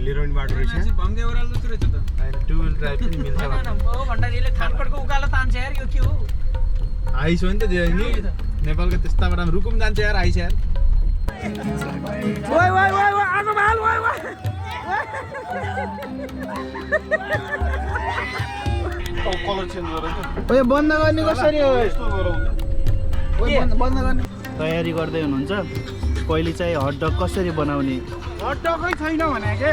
लिएर पनि बाटो रहेछ भङ्गे ओराल जस्तो रहेछ त हैन टु व्हिल ड्राइभ पनि मिल्छ ओ भन्दा यसले थानकोटको उकालो तान्छ यार यो के हो हाइस हो नि त त्यो नि नेपालको त्यस्ता बेलामा रुकुम जान्छ यार हाइस यार ओइ ओइ ओइ ओइ आगो माल ओइ ओइ कलर चेन्ज गरेर ओइ बन्द गर्ने कसरी हो यस्तो गराउँदै बन्द गर्ने तयारी गर्दै हुनुहुन्छ पहिले चाहिँ हटडग कसरी बनाउने हटडगै छैन भने के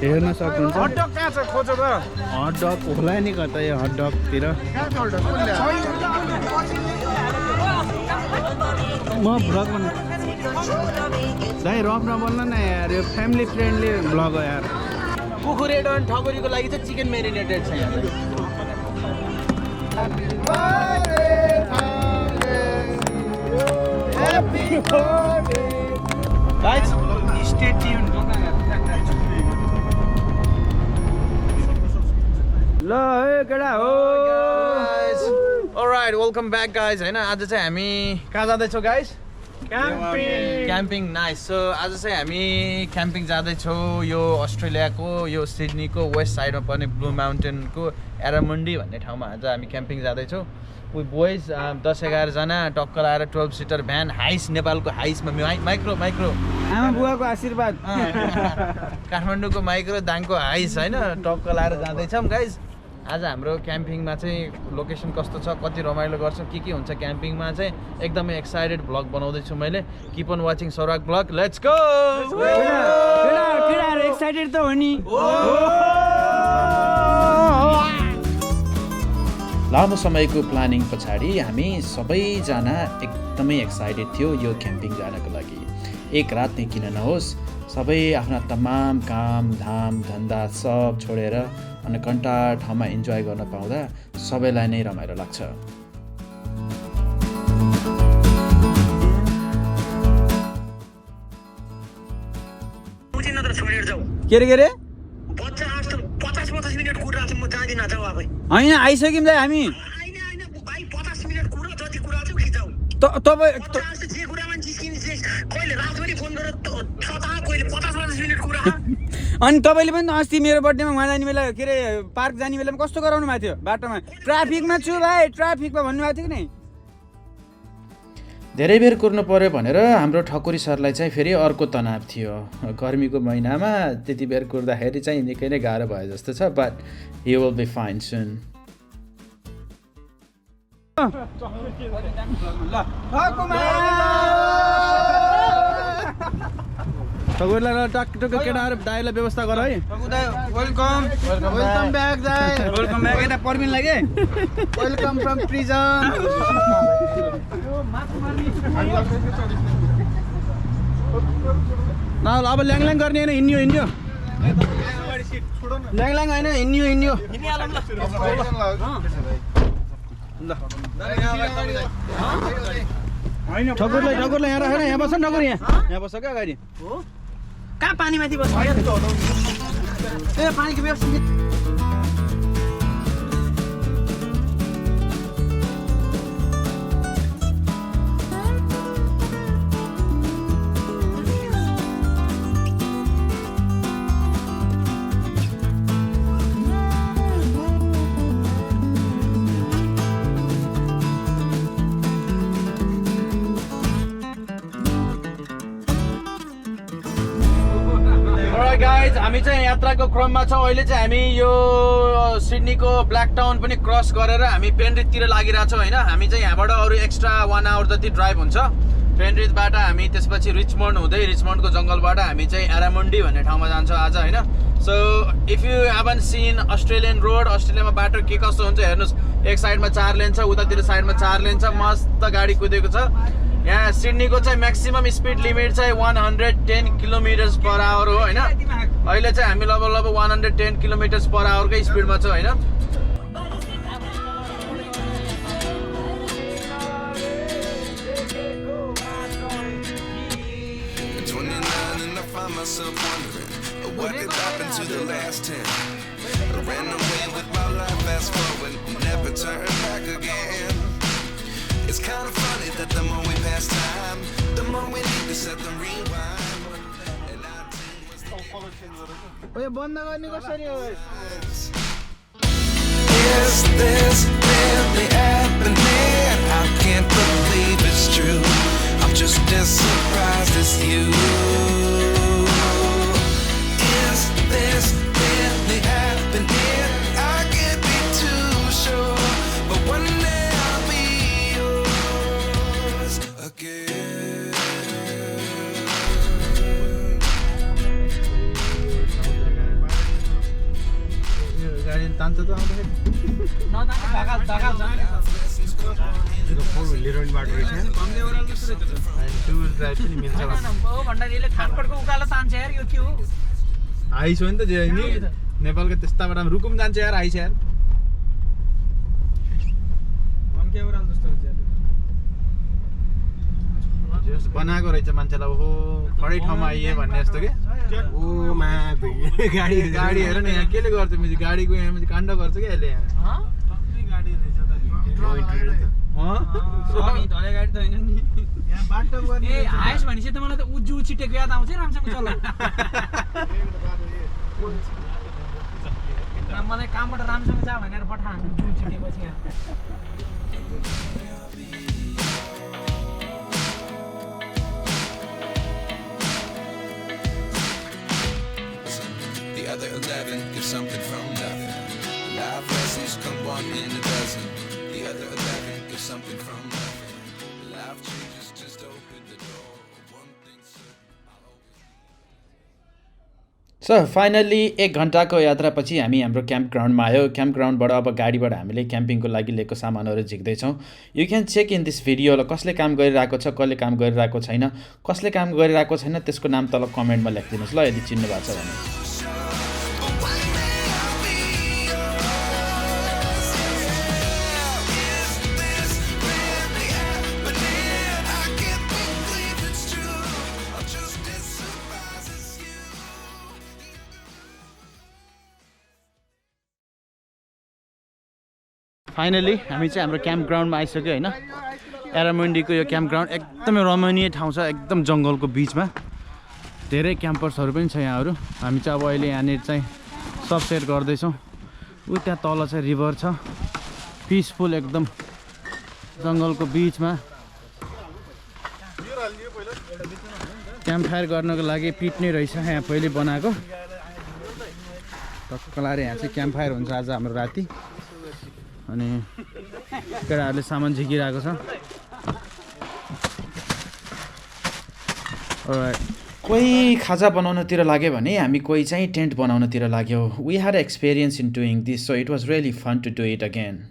हेर्न सक्नुहुन्छ हटडग कहाँ छ खोजो त हटडग होला नि कतै हटडगतिर म भ्लग बना दाइ रफ नबोल्न न यार यो फ्यामिली फ्रेन्डली भ्लग हो यार कुखुरेड अनि ठकुरीको लागि चाहिँ चिकन मेरिनेटेड छ यहाँ गाइस स्टे ट्युन ल हे केटा हो अलराइट वेलकम ब्याक गाइज हैन आज चाहिँ हामी कहाँ जाँदैछौँ गाइज क्याम्पिङ नाइस सो आज चाहिँ हामी क्याम्पिङ जाँदैछौँ यो अस्ट्रेलियाको यो सिडनीको वेस्ट साइडमा पर्ने ब्लू माउन्टेनको एरामुन्डी भन्ने ठाउँमा आज हामी क्याम्पिङ जाँदैछौँ वी बोइज 10-11 जना टक्क लाएर 12 सिटर भ्यान हाइस नेपालको हाइसमा माइक्रो आमा बुवाको आशीर्वाद काठमाडौँको माइक्रो दाङको हाइस होइन टक्क लाएर जाँदैछौँ गाइज आज हाम्रो क्याम्पिङमा चाहिँ लोकेसन कस्तो छ कति रमाइलो गर्छौँ के हुन्छ क्याम्पिङमा चाहिँ एकदमै एक्साइटेड भ्लग बनाउँदैछु मैले keep on watching Saurag vlog let's go केटाहरु एक्साइटेड त हो नि लामो समयको प्लानिङ पछाडि हामी सबैजना एकदमै एक्साइटेड थियो यो क्याम्पिङ जानको लागि एक रात नै किन नहोस् सबै आफ्ना तमाम काम धाम धन्दा सब छोडेर अनि कन्टा ठाउँमा इन्जोय गर्न पाउँदा सबैलाई नै रमाइलो लाग्छ के रे होइन आइसक्यौँ दाइ हामी अनि तपाईँले पनि अस्ति मेरो बर्थडेमा उहाँ जाने बेला के अरे पार्क जाने बेलामा कस्तो गराउनु भएको थियो बाटोमा ट्राफिकमा छु भाइ ट्राफिकमा भन्नुभएको थियो कि नै धेरै बेर कुर्नु पर्यो भनेर हाम्रो ठकुरी सरलाई चाहिँ फेरि अर्को तनाव थियो गर्मीको महिनामा त्यति बेर कुर्दाखेरि चाहिँ निकै नै गाह्रो भयो जस्तो छ but he will be fine soon ठकुरीलाई टक्क केटाहरू दाइलाई व्यवस्था गर है वेलकम ब्याक दाइ वेलकम ब्याक यता पर्मिन लाग्यो वेलकम फ्रम प्रिजन अब ल्याङ गर्ने होइन हिँड्यो ल्याङ होइन हिँड्यो ठकुरलाई यहाँ राखेर यहाँ बस्छ ठकुर यहाँ बस्छ क्या अगाडि कहाँ पानी माथि बस्छ ए पानीको व्यवस्था गाइज हामी चाहिँ यात्राको क्रममा छौँ अहिले चाहिँ हामी यो सिडनीको ब्ल्याक टाउन पनि क्रस गरेर हामी पेनरिथतिर लागिरहेछौँ होइन हामी चाहिँ यहाँबाट अरू एक्स्ट्रा 1 आवर जति ड्राइभ हुन्छ पेनरिथबाट हामी त्यसपछि रिचमन्ड हुँदै रिचमन्डको जङ्गलबाट हामी चाहिँ एरामुन्डी भन्ने ठाउँमा जान्छौँ आज होइन so if you haven't seen Australian road अस्ट्रेलियामा बाटो के कस्तो हुन्छ हेर्नुहोस् एक साइडमा 4 लेन छ उतातिर साइडमा 4 लेन छ मस्त गाडी कुदेको छ यहाँ सिडनीको चाहिँ म्याक्सिमम स्पिड लिमिट चाहिँ 110 किलोमिटर्स पर आवर हो होइन अहिले चाहिँ हामी लगभग 110 किलोमिटर्स पर आवरकै स्पिडमा छ होइन What did happen to the last 10? I ran away with my life, fast forward, never turn back again. It's kind of funny that the more we pass time, the more we need to set the rewind. And I ओए बन्द गर्ने कसरी हो Is this really happening? I can't believe it's true. I'm just as surprised as you. Is this really happening? I can't be too sure, but one day I'll be yours again. गाडी तान्छ त आउँदाखेरि यो four wheeler road बाटो रहेछ अनि to wheel drive पनि मिल्छ हाइस हो नि त नि नेपालको त्यस्ता बेलामा रुकुम जान्छ यार हाइस यार जस बनाएको रहेछ मान्छेलाई ओहो खडै ठाउँमा आइए भन्ने जस्तो के ओ मा गाडी गाडी हेर न यहाँ केले गर्छ मैले गाडीको यहाँ काण्ड गर्छ कि अहिले यहाँ गाडी रहेछ त गाडी त होइन नि यहाँ बाटो गर्ने ए हाइस भनेपछि त मलाई त उज्जु छिटेको याद आउँछ रामसँग चल मलाई कामबाट रामसँग जा भनेर पठाउँ उज्जु छिटेपछि यहाँ The other 11 give something from nothing. Life lessons come one in a dozen. The other 11 give something from nothing. Life changes just open the door. One thing certain. So finally 1 घन्टाको यात्रापछि हामी हाम्रो क्याम्प ग्राउन्डमा आयो camp ग्राउन्डबाट अब गाडीबाट हामीले क्याम्पिङको लागि लिएको सामानहरू झिक्दैछौँ you can check in this video कसले काम गरिरहेको छ कसले काम गरिरहेको छैन कसले काम गरिरहेको छैन त्यसको नाम तल कमेन्टमा लेखिदिनुहोस् ल यदि चिन्नु भएको छ भने फाइनली हामी चाहिँ हाम्रो क्याम्प ग्राउन्डमा आइसक्यो होइन एरामुन्डीको यो क्याम्प ग्राउन्ड एकदमै रमणीय ठाउँ छ एकदम जङ्गलको बिचमा धेरै क्याम्पर्सहरू पनि छ यहाँहरू हामी चाहिँ अब अहिले यहाँनिर चाहिँ सब सेट गर्दैछौँ ऊ त्यहाँ तल चाहिँ रिभर छ पिसफुल एकदम जङ्गलको बिचमा क्याम्प फायर गर्नको लागि पिट नै रहेछ यहाँ पहिले बनाएको टक्कलाएर यहाँ चाहिँ क्याम्प फायर हुन्छ आज हाम्रो राति अनि केटाहरूले सामान झिकिरहेको छ कोही खाजा बनाउनतिर लाग्यो भने हामी कोही चाहिँ टेन्ट बनाउनतिर लाग्यो we had experience in doing this so it was really fun to do it again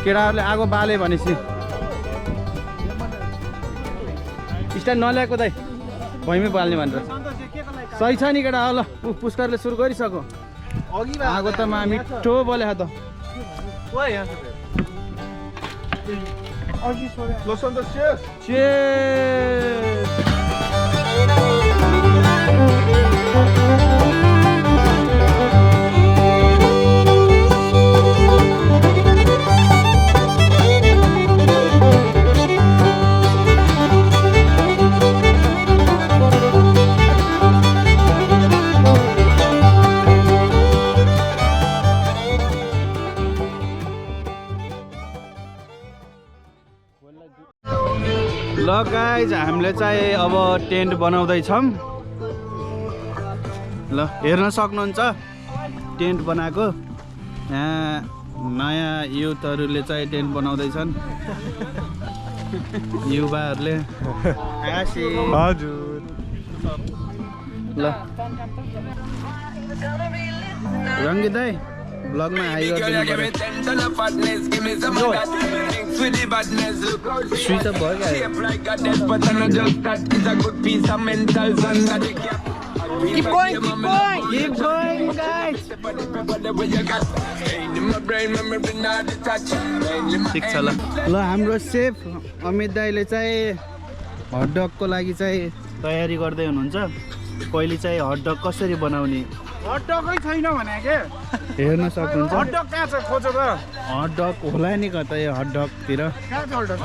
केटाहरूले आगो बाले भनेपछि स्ट्यान्ड नल्याएको दाइ भैँमै बाल्ने भनेर सही छ नि केटा ल पुस्करले सुरु गरिसक्यो आगो त मिठो बले त ल गाइज हामीले चाहिँ अब टेन्ट बनाउँदैछौँ ल हेर्न सक्नुहुन्छ टेन्ट बनाएको यहाँ नयाँ युथहरूले चाहिँ टेन्ट बनाउँदैछन् युवाहरूले हजुर ल रङ्गित दाई ब्लगमा हाई गरिदिनु स्विच अफ भयो Keep going, keep going. Keep going, guys. ठिक छ ल हाम्रो सेफ अमित दाईले चाहिँ हटडगको लागि चाहिँ तयारी गर्दै हुनुहुन्छ पहिले चाहिँ हटडग कसरी बनाउने हटडगै छैन भने के हेर्न सक्नुहुन्छ हटडग कहाँ छ खोजो त हटडग होला नि कतै हटडगतिर कहाँ छ हटडग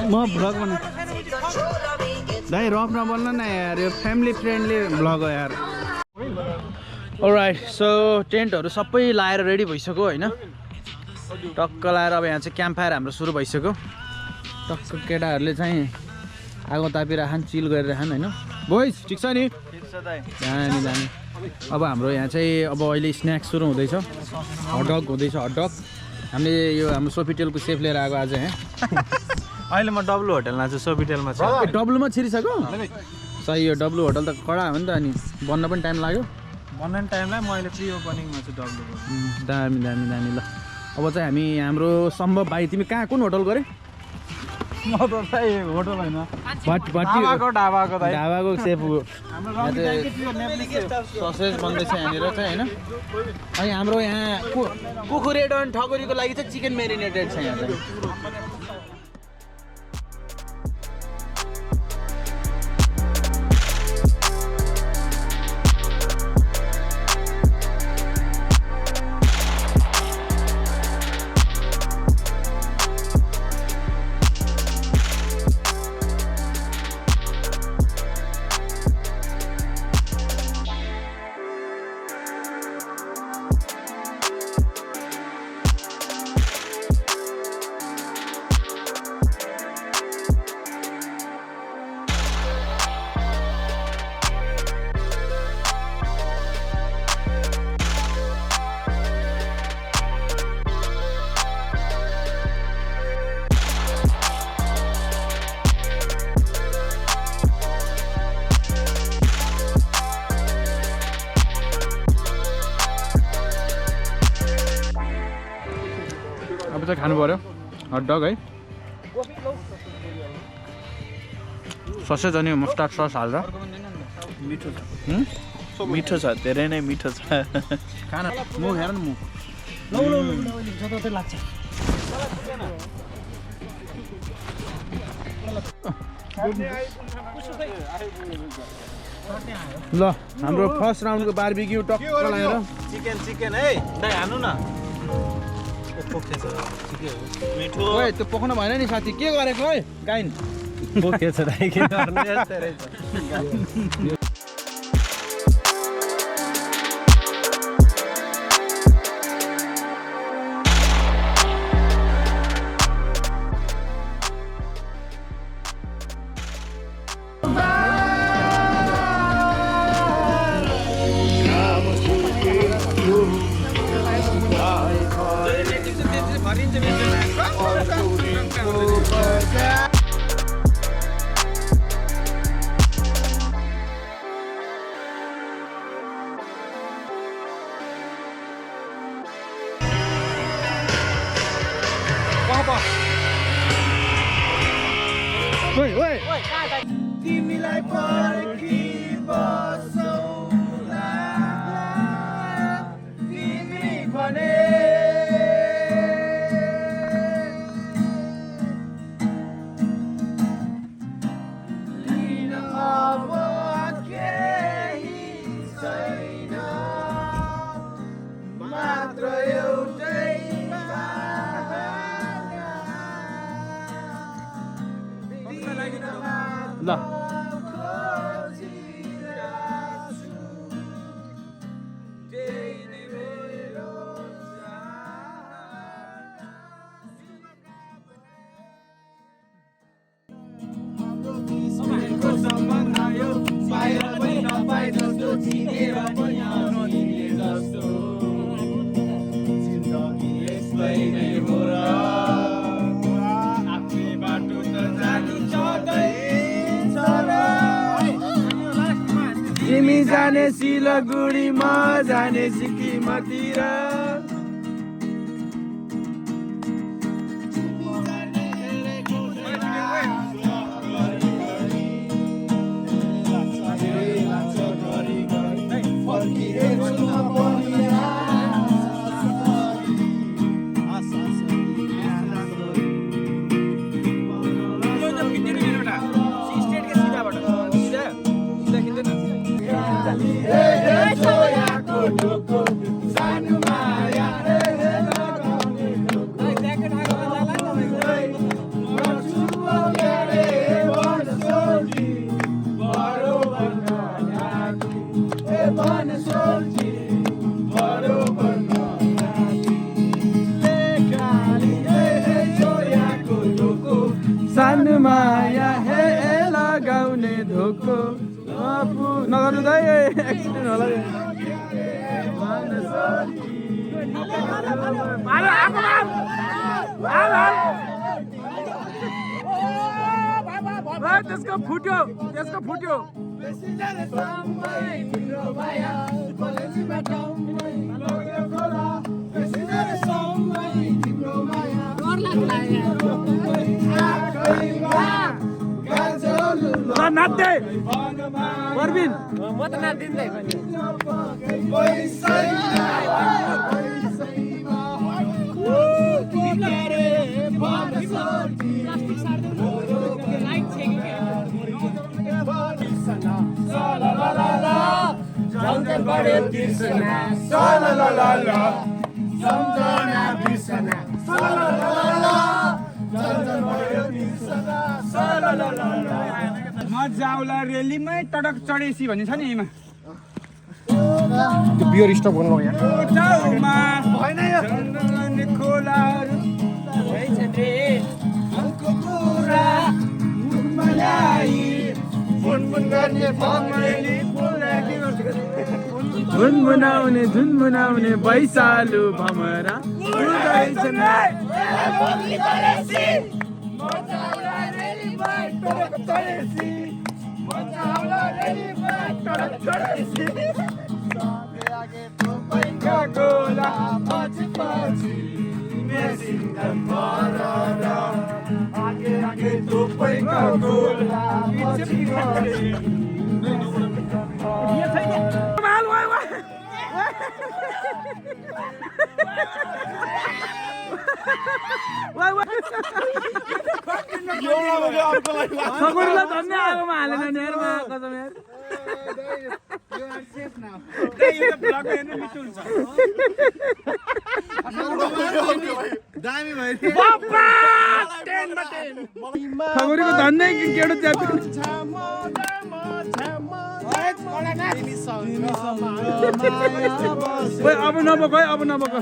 म भ्लग बना दाइ रफ नबन्नु न यार यो फ्यामिली फ्रेन्डली भ्लग हो यार अलराइट सो टेन्टहरू सबै लाएर रेडी भइसक्यो होइन टक्क लाएर अब यहाँ चाहिँ क्याम्प फायर हाम्रो सुरु भइसक्यो टक्क केटाहरूले चाहिँ आगो तापिराखन् चिल गरिराखन् होइन बोइस ठिक छ नि जाने जाने अब हाम्रो यहाँ चाहिँ अब अहिले स्न्याक्स सुरु हुँदैछ हटडग हुँदैछ हटडग हामीले यो हाम्रो सोफिटेलको सेफ लिएर आएको आज यहाँ अहिले म डब्लु होटलमा छु सोफिटेलमा छु डब्लुमा छिरिसक्यो सही यो डब्लु होटल त कडा हो नि त अनि बन्न पनि टाइम लाग्यो बन्ने टाइमलाई म अहिले प्रि ओपनिङमा छु डब्लुको दामी दामी दामी ल अब चाहिँ हामी हाम्रो सम्भव भाइ तिमी कहाँ कुन होटल गरे म त भाइ होटल होइन ढाबाको दाइ ढाबाको सेफ ससेज बन्दैछ यहाँनिर चाहिँ होइन अनि हाम्रो यहाँ कुखुरेड अनि ठकुरीको लागि चाहिँ चिकन मेरिनेटेड छ यहाँ चाहिँ अब चाहिँ खानु पर्यो हटडग है ससेज अनि मस्टार्ड सस हालेर मिठो छ धेरै नै मिठो छ खाना मुख हेर न मुख ल हाम्रो फर्स्ट राउन्डको बारबिक्यू टक्क लगाएर चिकन है दाइ हान्नु न मिठो ओए त्यो पकाउनु भएन नि साथी के गरेको है गाइन पोखेछ दाइ के गर्ने यस्तै रहेछ तिमीलाई पर्खी बसौला तिमी भने लिन अब केही छैन मात्र एउटै ल जाने सिलगढी म जाने सिक्किमतिर सानो माया हे लगाउने धोको नगर्नु त एक्सिडेन्ट होला त्यसको फुट्यो नाच्दै परबिन म त नाच्दिन्दै म जाउला रेलीमै टडक चढेसी भन्ने छ नि यहीमा त्यो बियर स्टप गर्नु यहाँ टाउमा होइन यो खोलाहरू धुनमुनाउने बैसालु भमरा सगुरलाई धन्य आगोमा हालेन नि यार कसम यार खबरीको धन्य केटो च्याप्यो अब नबोक है अब नबोक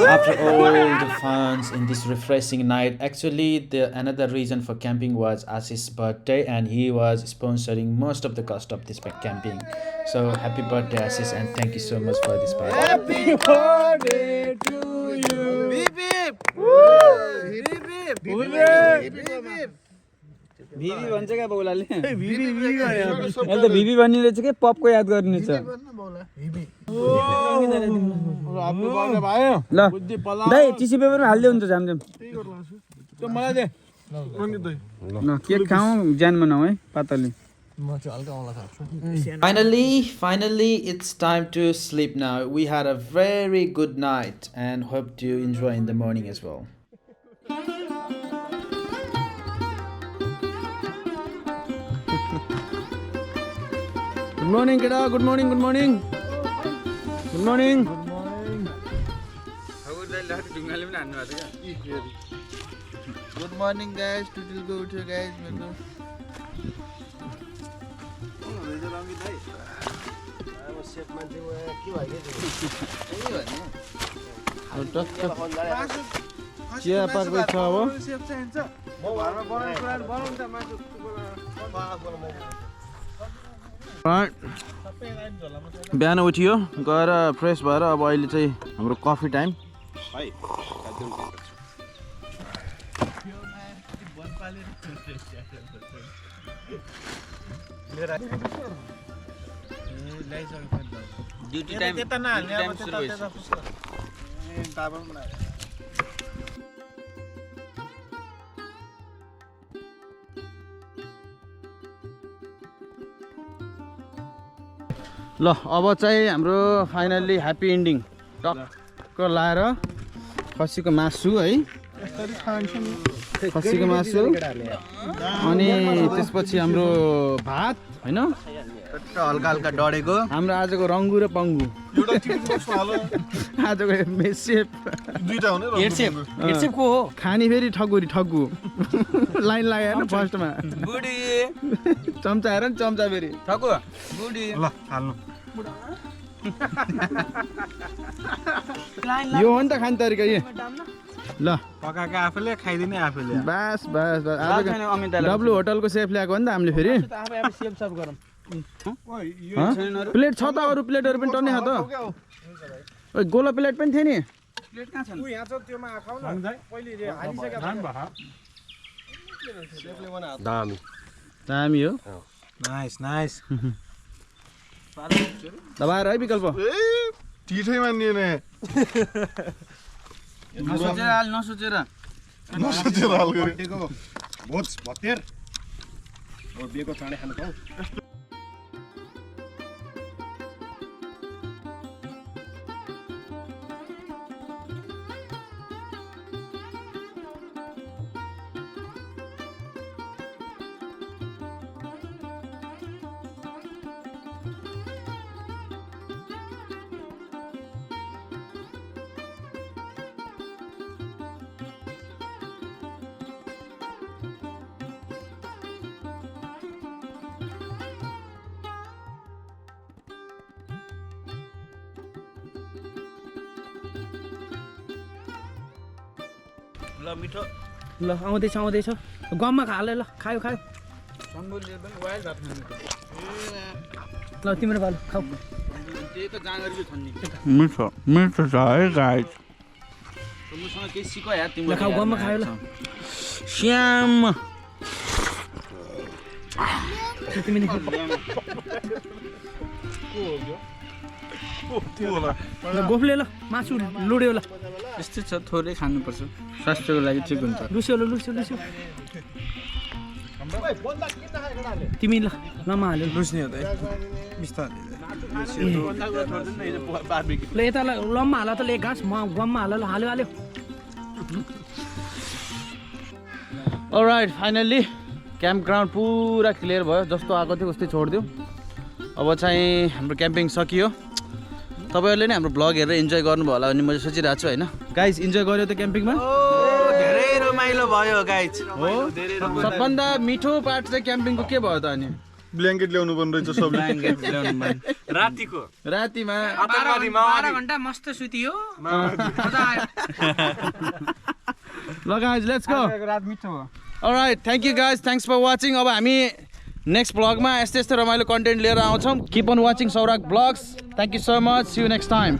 After all the funs in this refreshing night, actually another reason for camping was Ashish's birthday, and he was sponsoring most of the cost of this camping. So happy birthday Ashish, and thank you so much for this party. Happy birthday to you. Beep beep. Beep beep. भिभी भन्छ क्या बाउलाले भिभी अहिले त भिभी भन्ने रहेछ के पपको याद गर्ने छ ल दाइ टिस्यु पेपरमा हाल्दै हुन्छ झामझाम मलाई दे ल केक खाऊ ज्यान मनाऊ है पातली Finally, it's time to sleep now. We had a very good night and hope to enjoy in the morning as well. Good morning, Keda. Good morning. Good morning. Good morning, guys. Today go to guys. चिया पाक्दै छ अब बिहान उठियो गएर fresh भएर अब अहिले चाहिँ हाम्रो कफी टाइम ड्युटी टाइम ल अब चाहिँ हाम्रो फाइनल्ली ह्याप्पी एन्डिङ टक्क लाएर खसीको मासु है खसीको मासु अनि त्यसपछि हाम्रो भात होइन हल्का हल्का डढेको हाम्रो आजको रङ्गु र पङ्गु आजको मेसेप को हो खाने फेरि ठगुरी ठगु लाइन लाग्यो होइन फर्स्टमा चम्चा हेर नि चम्चा फेरि ठगु ल हाल्नु यो हो नि त खाने तरिका यो ल पकाएको आफूले खाइदिने आफूले बस बस बस आज डब्लु होटलको सेफ ल्याएको हो नि त हामीले फेरि प्लेट छ त अरू प्लेटहरू पनि टन्ने छ त ओइ गोला प्लेट पनि थियो नि दामी हो नाइस नाइस दबाएर है विकल्प टिठै मानिएन नसोचेर हाल गरे ल मिठो ल आउँदैछ आउँदैछ गममा खाले ल खायो खायो ल तिम्रो बाल खाऊ त्यही त जाँगरीको छन्नी मिठो मिठो छ है गाइस तिमीसँग केही सिक यार ल खाऊ गममा खायो ल श्याम तिमी ल गोफले ल मासु लुड्यो ल यस्तै छ थोरै खानुपर्छ स्वास्थ्यको लागि ठिक हुन्छ लुस्यो ल लुस्यो लुस्यो तिमी ल लम्मा हाल्यो लुस्ने हो त बिस्तारै ल यता ल लम्मा हाल त ले घाँस म गममा हाल ल हाल्यो हाल्यो अलराइट फाइनल्ली क्याम्प ग्राउन्ड पुरा क्लियर भयो जस्तो आएको थियो उस्तै छोडिदियो अब चाहिँ हाम्रो क्याम्पिङ सकियो तपाईँहरूले नै हाम्रो भ्लग हेरेर इन्जोय गर्नुभयो होला भने मैले सोचिरहेको छु होइन गाइज इन्जोय गर्यो त क्याम्पिङमा धेरै रमाइलो भयो गाइस हो सबभन्दा मिठो पार्ट चाहिँ क्याम्पिङको के भयो त अनि ब्ल्याङ्केट ल्याउनु पर्ने रहेछ सबले रातिको रातिमा 12 घण्टा मस्त सुतियो मजा आयो ल गाइज लेट्स गो रात मिठो भयो alright thank you guys thanks for watching अब हामी नेक्स्ट ब्लगमा यस्तै यस्तै रमाइलो कन्टेन्ट लिएर आउँछौँ keep on watching Saurag vlogs thank you so much see you next time